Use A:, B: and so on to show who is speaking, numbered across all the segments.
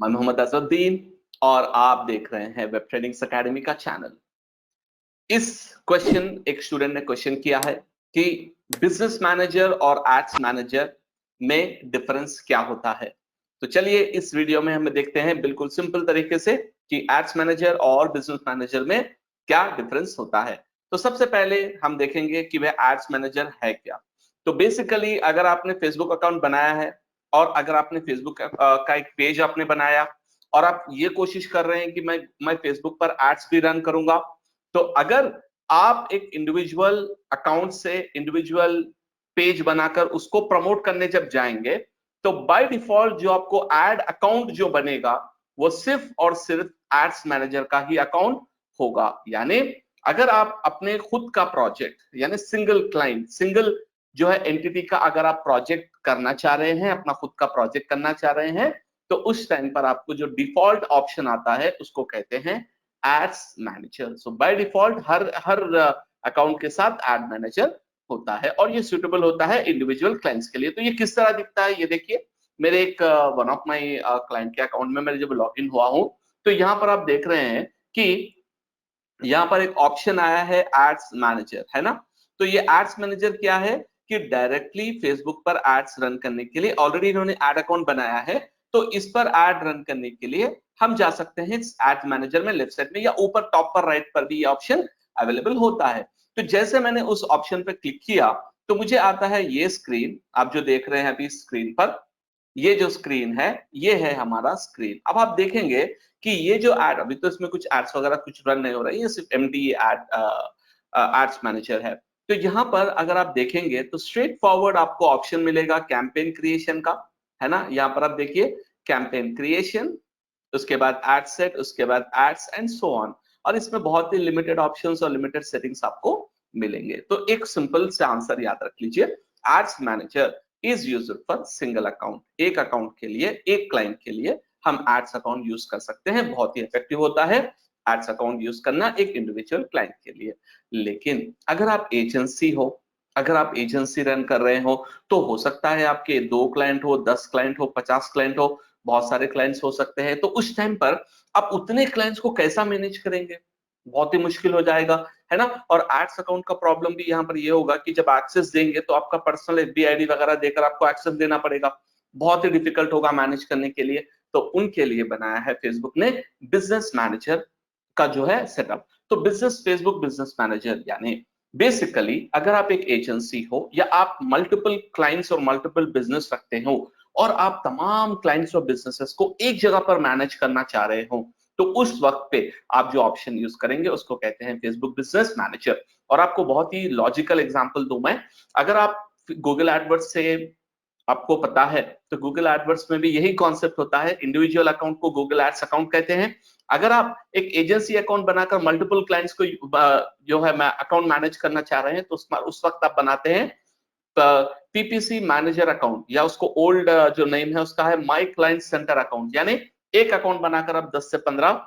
A: मैं मोहम्मद अजहरुद्दीन और आप देख रहे हैं वेब ट्रेडिंग्स एकेडमी का चैनल। इस क्वेश्चन एक स्टूडेंट ने क्वेश्चन किया है कि बिजनेस मैनेजर और एड्स मैनेजर में डिफरेंस क्या होता है। तो चलिए इस वीडियो में हम देखते हैं बिल्कुल सिंपल तरीके से कि एड्स मैनेजर और बिजनेस मैनेजर में क्या डिफरेंस होता है। तो सबसे पहले हम देखेंगे कि वह एड्स मैनेजर है क्या। तो बेसिकली अगर आपने फेसबुक अकाउंट बनाया है और अगर आपने फेसबुक का एक पेज आपने बनाया और आप ये कोशिश कर रहे हैं कि मैं फेसबुक पर एड्स भी रन करूंगा, तो अगर आप एक इंडिविजुअल अकाउंट से इंडिविजुअल पेज बनाकर उसको प्रमोट करने जब जाएंगे, तो बाय डिफॉल्ट जो आपको एड अकाउंट जो बनेगा वो सिर्फ और सिर्फ एड्स मैनेजर का ही अकाउंट होगा। यानी अगर आप अपने खुद का प्रोजेक्ट यानी सिंगल क्लाइंट सिंगल जो है एंटिटी का अगर आप प्रोजेक्ट करना चाह रहे हैं, अपना खुद का प्रोजेक्ट करना चाह रहे हैं, तो उस टाइम पर आपको जो डिफॉल्ट ऑप्शन आता है उसको कहते हैं ads manager. So by default हर अकाउंट के साथ एड मैनेजर होता है और ये सुटेबल होता है इंडिविजुअल क्लाइंट्स के लिए। तो ये किस तरह दिखता है, ये देखिए मेरे एक वन ऑफ माय क्लाइंट के अकाउंट में मैं जब लॉगिन हुआ हूं, तो यहाँ पर आप देख रहे हैं कि यहाँ पर एक ऑप्शन आया है एड्स मैनेजर, है ना। तो ये एड्स मैनेजर क्या है कि डायरेक्टली फेसबुक पर एड्स रन करने के लिए ऑलरेडी इन्होंने एड अकाउंट बनाया है, तो इस पर एड रन करने के लिए हम जा सकते हैं एड्स मैनेजर में लेफ्ट साइड में या ऊपर टॉप पर राइट पर भी ये ऑप्शन अवेलेबल होता है। तो जैसे मैंने उस ऑप्शन पर क्लिक किया तो मुझे आता है ये स्क्रीन, आप जो देख रहे हैं अभी स्क्रीन पर, ये जो स्क्रीन है ये है हमारा स्क्रीन। अब आप देखेंगे कि ये जो एड, अभी तो इसमें कुछ एड्स वगैरह कुछ रन नहीं हो रहा है, ये सिर्फ एमडी एड्स मैनेजर है। तो यहाँ पर अगर आप देखेंगे तो स्ट्रेट फॉरवर्ड आपको ऑप्शन मिलेगा कैंपेन क्रिएशन का, है ना। यहाँ पर आप देखिए कैंपेन क्रिएशन, उसके बाद एड सेट, उसके बाद एड्स एंड सो ऑन। और इसमें बहुत ही लिमिटेड ऑप्शंस और लिमिटेड सेटिंग्स आपको मिलेंगे। तो एक सिंपल से आंसर याद रख लीजिए, ads manager is used for single account. एक अकाउंट के लिए, एक क्लाइंट के लिए हम एड्स अकाउंट यूज कर सकते हैं, बहुत ही इफेक्टिव होता है एड्स अकाउंट यूज करना एक इंडिविजुअल क्लाइंट के लिए। लेकिन अगर आप एजेंसी हो, अगर आप एजेंसी रन कर रहे हो, तो हो सकता है आपके 2 क्लाइंट हो, 10 क्लाइंट हो, 50 क्लाइंट हो, बहुत सारे क्लाइंट्स हो सकते हैं। तो उस टाइम पर आप उतने क्लाइंट्स को कैसा मैनेज करेंगे, बहुत ही मुश्किल हो जाएगा, है ना। और एड्स अकाउंट का प्रॉब्लम भी यहाँ पर ये होगा कि जब एक्सेस देंगे तो आपका पर्सनल एफबी आईडी वगैरह देकर आपको एक्सेस देना पड़ेगा, बहुत ही डिफिकल्ट होगा मैनेज करने के लिए। तो उनके लिए बनाया है फेसबुक ने बिजनेस मैनेजर का जो है सेटअप। तो बिजनेस फेसबुक बिजनेस मैनेजर यानी बेसिकली अगर आप एक एजेंसी हो या आप मल्टीपल क्लाइंट्स और मल्टीपल बिजनेस रखते हो और आप तमाम क्लाइंट्स और बिजनेसेस को एक जगह पर मैनेज करना चाह रहे हो, तो उस वक्त पे आप जो ऑप्शन यूज करेंगे उसको कहते हैं फेसबुक बिजनेस मैनेजर। और आपको बहुत ही लॉजिकल एग्जांपल दूं मैं, अगर आप गूगल एडवर्ड्स से आपको पता है तो गूगल एडवर्ड्स में भी यही कॉन्सेप्ट होता है, इंडिविजुअल अकाउंट को गूगल एड्स अकाउंट कहते हैं। अगर आप एक एजेंसी अकाउंट बनाकर मल्टीपल क्लाइंट्स को जो है मैं अकाउंट मैनेज करना चाह रहे हैं, तो उस वक्त आप बनाते हैं पीपीसी मैनेजर अकाउंट, या उसको ओल्ड जो नेम है उसका है माई क्लाइंट सेंटर अकाउंट। यानी एक अकाउंट बनाकर आप 10 से 15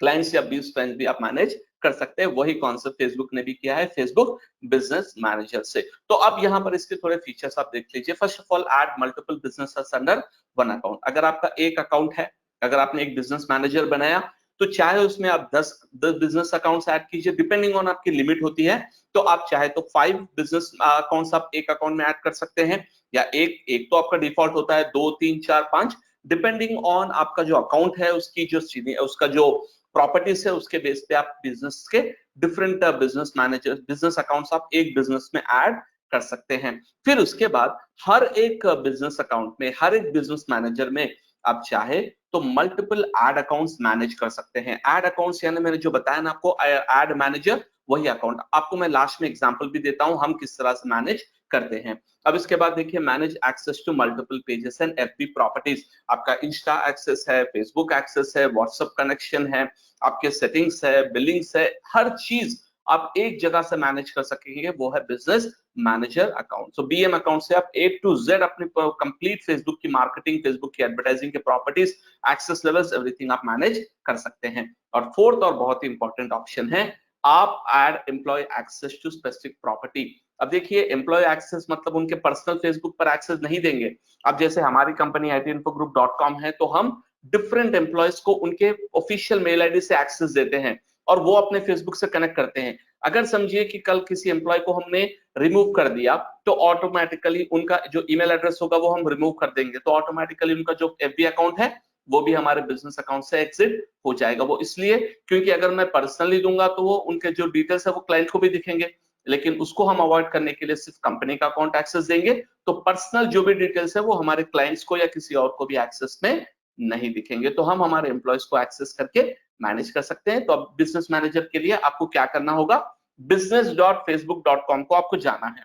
A: क्लाइंट्स या 20 क्लाइंट्स भी आप मैनेज कर सकते हैं। वही कॉन्सेप्ट फेसबुक ने भी किया है फेसबुक बिजनेस मैनेजर से। तो अब यहाँ पर इसके थोड़े फीचर्स आप देख लीजिए। First of all, add multiple businesses under one account. अगर आपका एक अकाउंट है, अगर आपने एक बिजनेस मैनेजर बनाया, तो चाहे उसमें आप 10 बिजनेस अकाउंट्स ऐड कीजिए, डिपेंडिंग ऑन आपकी लिमिट होती है। तो आप चाहे तो 5 बिजनेस अकाउंट्स आप एक अकाउंट में ऐड कर सकते हैं, या एक तो आपका डिफॉल्ट होता है 2 3 4 5, डिपेंडिंग ऑन आपका जो अकाउंट है उसकी जो उसका जो प्रॉपर्टीज है उसके बेस पे आप बिजनेस के different business manager business accounts आप एक बिजनेस में ऐड कर सकते हैं। फिर उसके बाद हर एक बिजनेस अकाउंट में, हर एक बिजनेस मैनेजर में आप चाहे तो मल्टीपल एड अकाउंट्स मैनेज कर सकते हैं। एड अकाउंट्स यानी मैंने जो बताया ना आपको, एड मैनेजर वही अकाउंट। आपको मैं लास्ट में एग्जांपल भी देता हूं हम किस तरह से मैनेज करते हैं। अब इसके बाद देखिए, manage access to multiple pages and FB properties. आपका इंस्टा एक्सेस है, फेसबुक एक्सेस है, व्हाट्सएप कनेक्शन है, आपके सेटिंग्स है, बिलिंग्स है, हर चीज आप एक जगह से मैनेज कर सकेंगे, वो है बिजनेस मैनेजर अकाउंट। सो बीएम अकाउंट से आप ए टू जेड अपनी कंप्लीट फेसबुक की मार्केटिंग, फेसबुक की एडवर्टाइजिंग के प्रॉपर्टीज, एक्सेस लेवल्स, एवरीथिंग आप मैनेज कर सकते हैं। और फोर्थ और बहुत ही इंपॉर्टेंट ऑप्शन है, आप add employee access to specific property. अब देखिए, एम्प्लॉय एक्सेस मतलब उनके पर्सनल फेसबुक पर एक्सेस नहीं देंगे। अब जैसे हमारी कंपनी itinfogroup.com है, तो हम डिफरेंट एम्प्लॉयज को उनके ऑफिशियल मेल आईडी से एक्सेस देते हैं और वो अपने फेसबुक से कनेक्ट करते हैं। अगर समझिए कि कल किसी एम्प्लॉय को हमने रिमूव कर दिया तो ऑटोमेटिकली उनका जो ईमेल एड्रेस होगा वो हम रिमूव कर देंगे, तो ऑटोमेटिकली उनका जो एफबी अकाउंट है वो भी हमारे बिजनेस अकाउंट से एग्जिट हो जाएगा। वो इसलिए क्योंकि अगर मैं पर्सनली दूंगा तो वो उनके जो डिटेल्स है वो क्लाइंट को भी दिखेंगे, लेकिन उसको हम अवॉइड करने के लिए सिर्फ कंपनी का अकाउंट एक्सेस देंगे, तो पर्सनल जो भी डिटेल्स है वो हमारे क्लाइंट्स को या किसी और को भी एक्सेस में नहीं दिखेंगे। तो हम हमारे एम्प्लॉयज को एक्सेस करके मैनेज कर सकते हैं। तो अब बिजनेस मैनेजर के लिए आपको क्या करना होगा, business.facebook.com को आपको जाना है।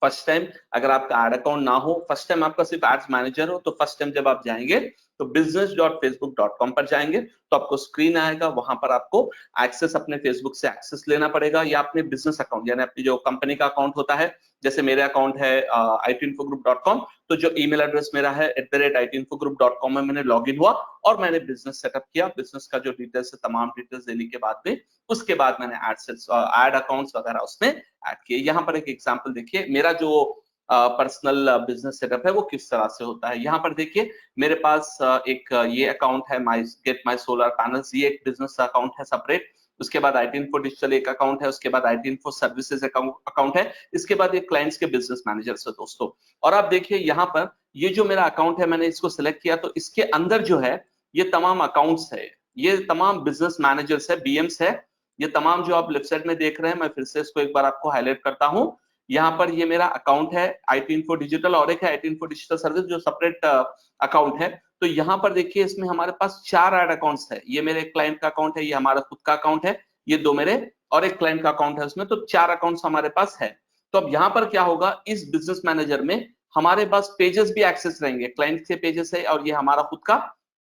A: फर्स्ट टाइम अगर आपका एड अकाउंट ना हो, फर्स्ट टाइम आपका सिर्फ एड्स मैनेजर हो, तो फर्स्ट टाइम जब आप जाएंगे तो business.facebook.com पर जाएंगे तो आपको स्क्रीन आएगा, वहां पर आपको एक्सेस अपने फेसबुक से एक्सेस लेना पड़ेगा या अपने बिजनेस अकाउंट यानी अपनी जो कंपनी का अकाउंट होता है, जैसे मेरे अकाउंट है itinfogroup.com, तो जो ईमेल एड्रेस मेरा है @itinfogroup.com में मैंने लॉग इन हुआ और मैंने बिजनेस सेटअप किया। बिजनेस का जो डिटेल्स है तमाम डिटेल्स देने के बाद में उसके बाद मैंने एड अकाउंट्स वगैरह उसमें ऐड किए। यहाँ पर एक एग्जांपल देखिए, मेरा जो पर्सनल बिजनेस सेटअप है वो किस तरह से होता है। यहाँ पर देखिए मेरे पास एक ये अकाउंट है गेट माई सोलर पैनल्स, ये एक बिजनेस अकाउंट है सेपरेट। उसके बाद itinfo डिजिटल एक अकाउंट है, उसके बाद itinfo सर्विसेज अकाउंट है, इसके बाद ये क्लाइंट्स के बिजनेस मैनेजर से दोस्तों। और आप देखिए यहाँ पर ये जो मेरा अकाउंट है मैंने इसको सिलेक्ट किया तो इसके अंदर जो है ये तमाम अकाउंट्स है, ये तमाम बिजनेस मैनेजर्स है, बीएम्स है, ये तमाम जो आप लेफ्ट साइड में देख रहे हैं। मैं फिर से इसको एक बार आपको हाईलाइट करता हूं। यहाँ पर ये मेरा अकाउंट है itinfo डिजिटल और एक है itinfo डिजिटल सर्विस जो सेपरेट अकाउंट है। तो यहाँ पर देखिए इसमें हमारे पास 4 ऐड अकाउंट्स है, ये मेरे क्लाइंट का अकाउंट है, ये हमारा खुद का अकाउंट है, ये 2 मेरे और एक क्लाइंट का अकाउंट है उसमें, तो 4 अकाउंट्स हमारे पास है। तो अब यहाँ पर क्या होगा, इस बिजनेस मैनेजर में हमारे पास पेजेस भी एक्सेस रहेंगे, क्लाइंट के पेजेस है और ये हमारा खुद का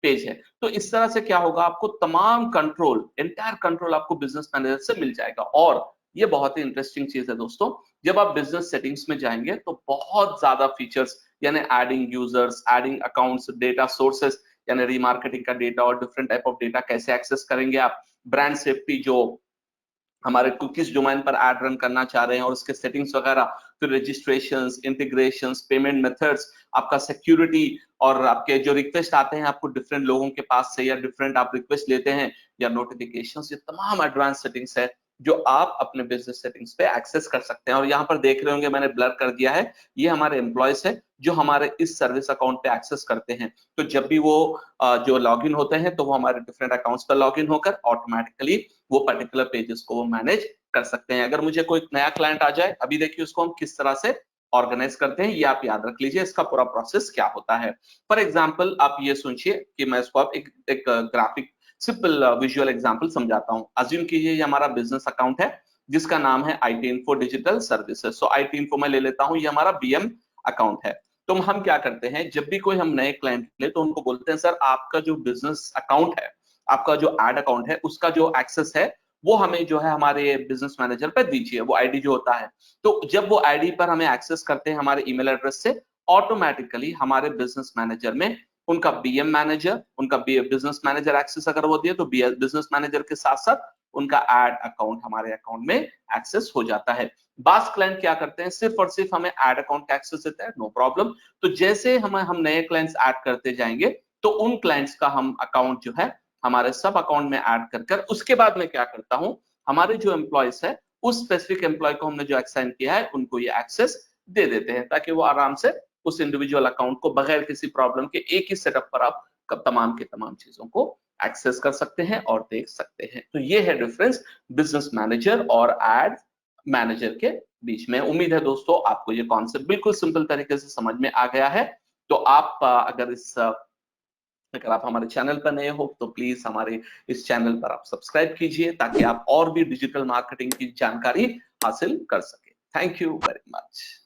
A: पेज है। तो इस तरह से क्या होगा, आपको तमाम कंट्रोल, एंटायर कंट्रोल आपको बिजनेस मैनेजर से मिल जाएगा। और ये बहुत ही इंटरेस्टिंग चीज है दोस्तों, जब आप बिजनेस सेटिंग्स में जाएंगे तो बहुत ज्यादा फीचर्स यानी adding users, adding accounts, data sources यानी रीमार्केटिंग का डेटा और डिफरेंट टाइप ऑफ डेटा कैसे एक्सेस करेंगे आप, ब्रांड सेफ्टी जो हमारे कुकीज डोमेन पर ऐड रन करना चाह रहे हैं और उसके सेटिंग्स वगैरह, फिर रजिस्ट्रेशंस, इंटीग्रेशंस, पेमेंट मेथड्स, आपका सिक्योरिटी और आपके जो रिक्वेस्ट आते हैं आपको डिफरेंट लोगों के पास से या डिफरेंट आप रिक्वेस्ट लेते हैं या नोटिफिकेशंस, ये तमाम एडवांस सेटिंग्स है जो आप अपने बिजनेस सेटिंग्स पे एक्सेस कर सकते हैं। और यहाँ पर देख रहे होंगे मैंने ब्लर कर दिया है, ये हमारे एम्प्लॉयज है जो हमारे इस सर्विस अकाउंट पे एक्सेस करते हैं। तो जब भी वो जो लॉगिन होते हैं तो वो हमारे डिफरेंट अकाउंट्स पर लॉगिन होकर ऑटोमेटिकली वो पर्टिकुलर पेजेस को वो मैनेज कर सकते हैं। अगर मुझे कोई नया क्लाइंट आ जाए, अभी देखिए उसको हम किस तरह से ऑर्गेनाइज करते हैं, ये आप याद रख लीजिए, इसका पूरा प्रोसेस क्या होता है। फॉर एग्जाम्पल आप ये सोचिए कि मैं इसको आप एक ग्राफिक सिंपल विजुअल एग्जांपल समझाता हूं। अज्यूम कीजिए ये हमारा बिजनेस अकाउंट है जिसका नाम है itinfo डिजिटल सर्विसेज। सो itinfo मैं ले लेता हूं, ये हमारा बीएम अकाउंट है। तो हम क्या करते हैं, जब भी कोई हम नए क्लाइंट ले तो उनको बोलते हैं सर आपका जो बिजनेस अकाउंट है, आपका जो एड अकाउंट है, उसका जो एक्सेस है वो हमें जो है हमारे बिजनेस मैनेजर पर दीजिए, वो आईडी जो होता है। तो जब वो आईडी पर हमें एक्सेस करते हैं हमारे ईमेल एड्रेस से, ऑटोमेटिकली हमारे बिजनेस मैनेजर में उनका बीएम मैनेजर, उनका बिजनेस मैनेजर एक्सेस अगर वो दिए तो बिजनेस मैनेजर के साथ साथ उनका एड अकाउंट हमारे अकाउंट में एक्सेस हो जाता है। बास क्लाइंट क्या करते हैं, सिर्फ और सिर्फ हमें एड अकाउंट का एक्सेस देता है, नो प्रॉब्लम। तो जैसे हम नए क्लाइंट्स ऐड करते जाएंगे तो उन क्लाइंट्स का हम अकाउंट जो है हमारे सब अकाउंट में ऐड कर उसके बाद में क्या करता हूं, हमारे जो एम्प्लॉयज है उस स्पेसिफिक एम्प्लॉय को हमने जो असाइन किया है उनको ये एक्सेस दे देते हैं ताकि वो आराम से उस इंडिविजुअल अकाउंट को बगैर किसी प्रॉब्लम के एक ही सेटअप पर आप तमाम के तमाम चीजों को एक्सेस कर सकते हैं और देख सकते हैं। तो ये है डिफरेंस बिजनेस मैनेजर और एड मैनेजर के बीच में। उम्मीद है दोस्तों आपको ये कॉन्सेप्ट बिल्कुल सिंपल तरीके से समझ में आ गया है। तो आप अगर आप हमारे चैनल पर नए हो तो प्लीज हमारे इस चैनल पर आप सब्सक्राइब कीजिए ताकि आप और भी डिजिटल मार्केटिंग की जानकारी हासिल कर सके। Thank you very much.